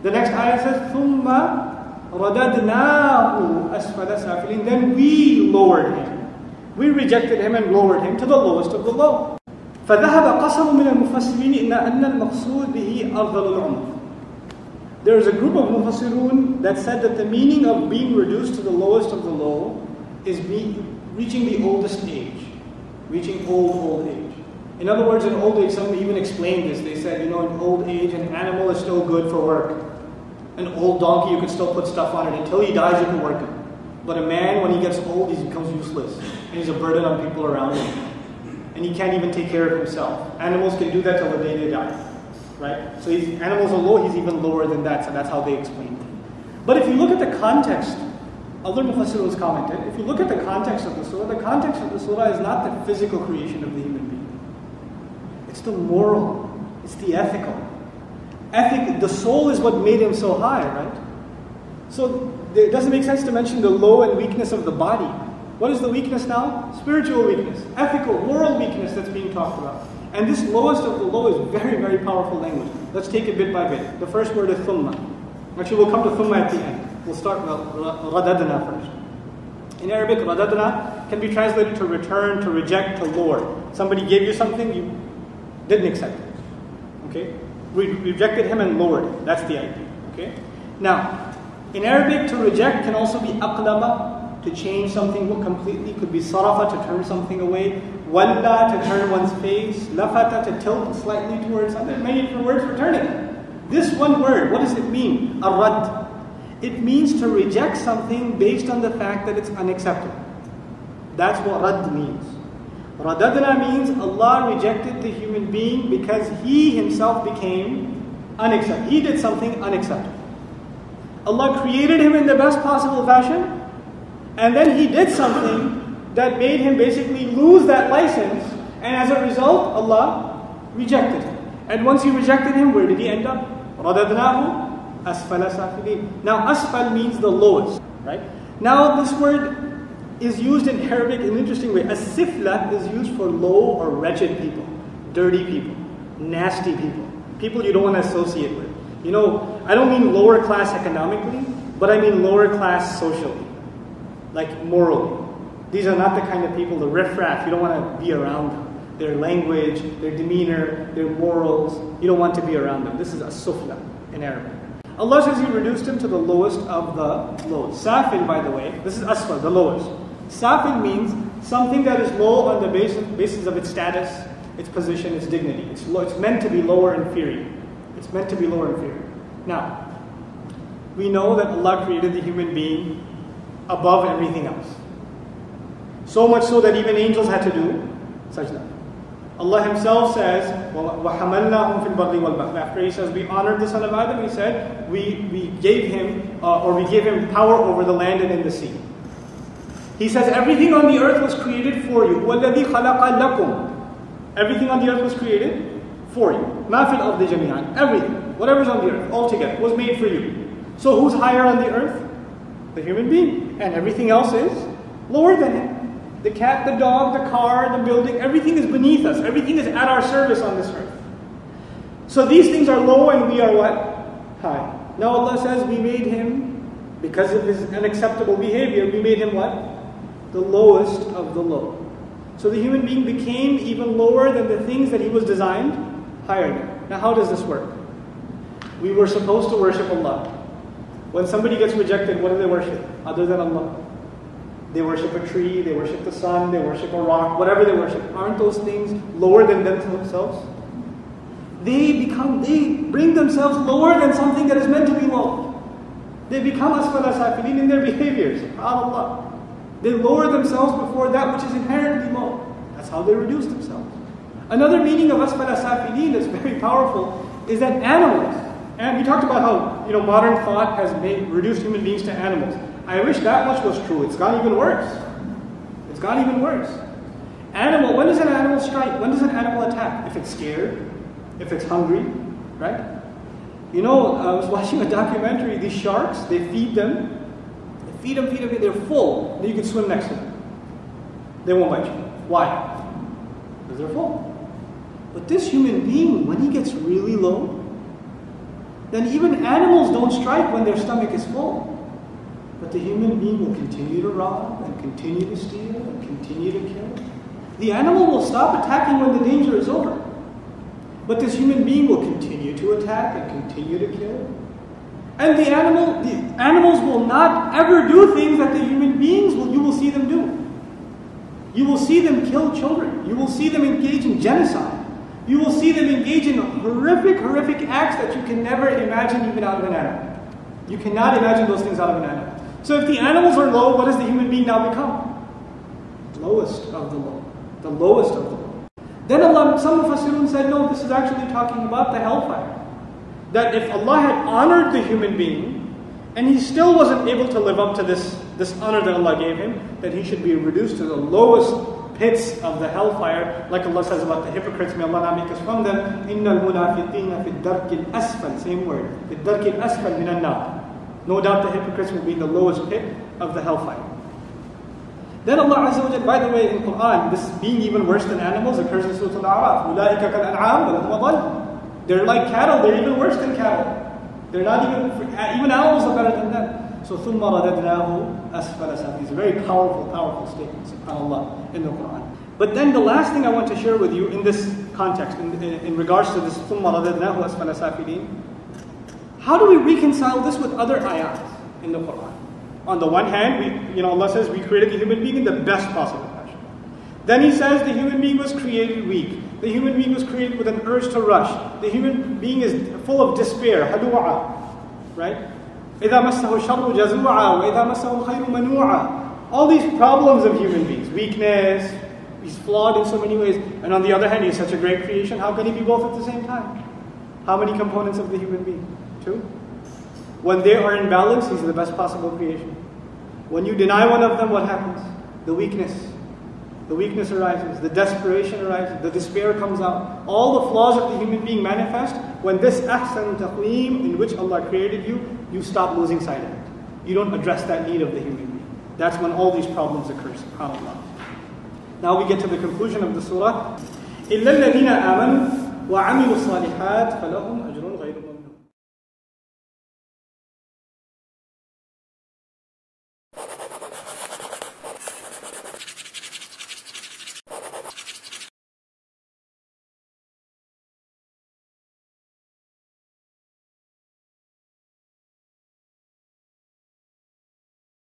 The next ayah says, ثُمَّ رَدَدْنَاهُ أَسْفَلَ سَافِلِينَ. Then we lowered him. We rejected him and lowered him to the lowest of the low. فَذَهَبَ قَسَمٌ مِنَ الْمُفَسِّرِينَ إِنَّ أَنَّ الْمَقْصُودِ بِهِ أَرْذَلُ الْعُمْرِ. There is a group of mufassirun that said that the meaning of being reduced to the lowest of the low is reaching the oldest age. Reaching old age. In other words, in old age, some even explained this. They said, in old age, an animal is still good for work. An old donkey, you can still put stuff on it. Until he dies, you can work it. But a man, when he gets old, he becomes useless. And he's a burden on people around him. And he can't even take care of himself. Animals can do that till the day they die. Right? So animals are low, he's even lower than that. So that's how they explain it. But if you look at the context, other mufassirun commented, if you look at the context of the surah is not the physical creation of the human being. It's the moral. It's the ethical. The soul is what made him so high, right? So it doesn't make sense to mention the low and weakness of the body. What is the weakness now? Spiritual weakness, ethical, moral weakness that's being talked about. And this lowest of the low is very, very powerful language. Let's take it bit by bit. The first word is thumma. Actually, we'll come to thumma at the end. We'll start with radadna first. In Arabic, radadna can be translated to return, to reject, to lower. Somebody gave you something, you didn't accept it. Okay? We rejected him and lowered it. That's the idea. Okay? Now, in Arabic, to reject can also be aqlaba, to change something completely. Could be sarafa, to turn something away. Walla, to turn one's face. Lafata, to tilt slightly towards something. Many different words for turning. This one word, what does it mean? Ar-rad. It means to reject something based on the fact that it's unacceptable. That's what rad means. Radadna means Allah rejected the human being because he himself became unacceptable. He did something unacceptable. Allah created him in the best possible fashion, and then he did something that made him basically lose that license, and as a result, Allah rejected him. And once he rejected him, where did he end up? Radadnahu asfala safilin. Now, asfal means the lowest, right? Now, this word is used in Arabic in an interesting way. As-sifla is used for low or wretched people, dirty people, nasty people, people you don't want to associate with. I don't mean lower class economically, but I mean lower class socially, like morally. These are not the kind of people, the riffraff, you don't want to be around them. Their language, their demeanor, their morals, you don't want to be around them. This is as-sufla in Arabic. Allah says He reduced him to the lowest of the lows. Safil, by the way, this is asfal, the lowest. Safil means something that is low on the basis of its status, its position, its dignity. It's meant to be lower and inferior. It's meant to be lower and inferior. Now, we know that Allah created the human being above everything else. So much so that even angels had to do sajda. Allah Himself says, وَحَمَلْنَاهُمْ فِي الْبَرِّ وَالْبَحْرِ. After He says, we honored the son of Adam, He said, we gave him power over the land and in the sea. He says, everything on the earth was created for you. وَالَّذِي خَلَقَ لَكُمْ. Everything on the earth was created for you. مَا فِي الْأَرْضِ جَمِيعًا. Everything, whatever's on the earth, altogether, was made for you. So who's higher on the earth? The human being. And everything else is lower than him. The cat, the dog, the car, the building, everything is beneath us. Everything is at our service on this earth. So these things are low and we are what? High. Now Allah says we made him, because of his unacceptable behavior, we made him what? The lowest of the low. So the human being became even lower than the things that he was designed higher than. Now how does this work? We were supposed to worship Allah. When somebody gets rejected, what do they worship? Other than Allah. They worship a tree, they worship the sun, they worship a rock, whatever they worship. Aren't those things lower than themselves? They bring themselves lower than something that is meant to be low. They become asfala safilin in their behaviors. SubhanAllah. They lower themselves before that which is inherently low. That's how they reduce themselves. Another meaning of asfala safilin that's very powerful is that animals, and we talked about how modern thought has reduced human beings to animals. I wish that much was true. It's gone even worse. It's gone even worse. When does an animal strike? When does an animal attack? If it's scared, if it's hungry, right? I was watching a documentary. These sharks, they feed them. They feed them. They're full. Then you can swim next to them. They won't bite you. Why? Because they're full. But this human being, when he gets really low, then even animals don't strike when their stomach is full. But the human being will continue to rob and continue to steal and continue to kill. The animal will stop attacking when the danger is over. But this human being will continue to attack and continue to kill. And the animals will not ever do things that the human beings you will see them do. You will see them kill children. You will see them engage in genocide. You will see them engage in horrific acts that you can never imagine even out of an animal. You cannot imagine those things out of an animal. So if the animals are low, what does the human being now become? Lowest of the low. The lowest of the low. Then some Mufassirun said, no, this is actually talking about the hellfire. That if Allah had honored the human being, and he still wasn't able to live up to this honor that Allah gave him, that he should be reduced to the lowest pits of the hellfire, like Allah says about the hypocrites, may Allah not make us from them. إِنَّ الْمُنَافِقِينَ فِي الدَّرْكِ الْأَسْفَلِ, same word, فِي الدَّرْكِ الْأَسْفَلِ مِنَ النَّارِ. No doubt the hypocrites will be in the lowest pit of the hellfire. Then Allah Azza wa Jalla, by the way, in Quran, this being even worse than animals occurs in Surah Al-A'raf. أُولَٰئِكَ كَالْأَنْعَامِ بَلْ هُمْ أَضَلُّ. They're like cattle, they're even worse than cattle. They're not even animals are better than them. So ثُمَّ رَدَدْنَاهُ أَسْفَلَ سَافِلِينَ. It's a very powerful statement, subhanAllah, in the Quran. But then the last thing I want to share with you in this context, in regards to this ثُمَّ رَدَدْنَاهُ أَسْفَلَ سَافِلِينَ, how do we reconcile this with other ayat in the Quran? On the one hand, Allah says we created the human being in the best possible fashion. Then He says the human being was created weak. The human being was created with an urge to rush. The human being is full of despair, halu'a, right? إِذَا مَسَّهُ الشَّرُّ جَزُوعًا وَإِذَا مَسَّهُ الْخَيْرُ مَنُوعًا. All these problems of human beings, weakness, he's flawed in so many ways, and on the other hand, he's such a great creation. How can he be both at the same time? How many components of the human being? 2. When they are in balance, he's the best possible creation. When you deny one of them, what happens? The weakness. The weakness arises, the desperation arises, the despair comes out. All the flaws of the human being manifest when this ahsan taqweem in which Allah created you, you stop losing sight of it. You don't address that need of the human being. That's when all these problems occur, subhanAllah. Now we get to the conclusion of the surah. إِلَّا الَّذِينَ آمَنُوا وَعَمِلُوا الصَّالِحَاتِ فَلَهُمْ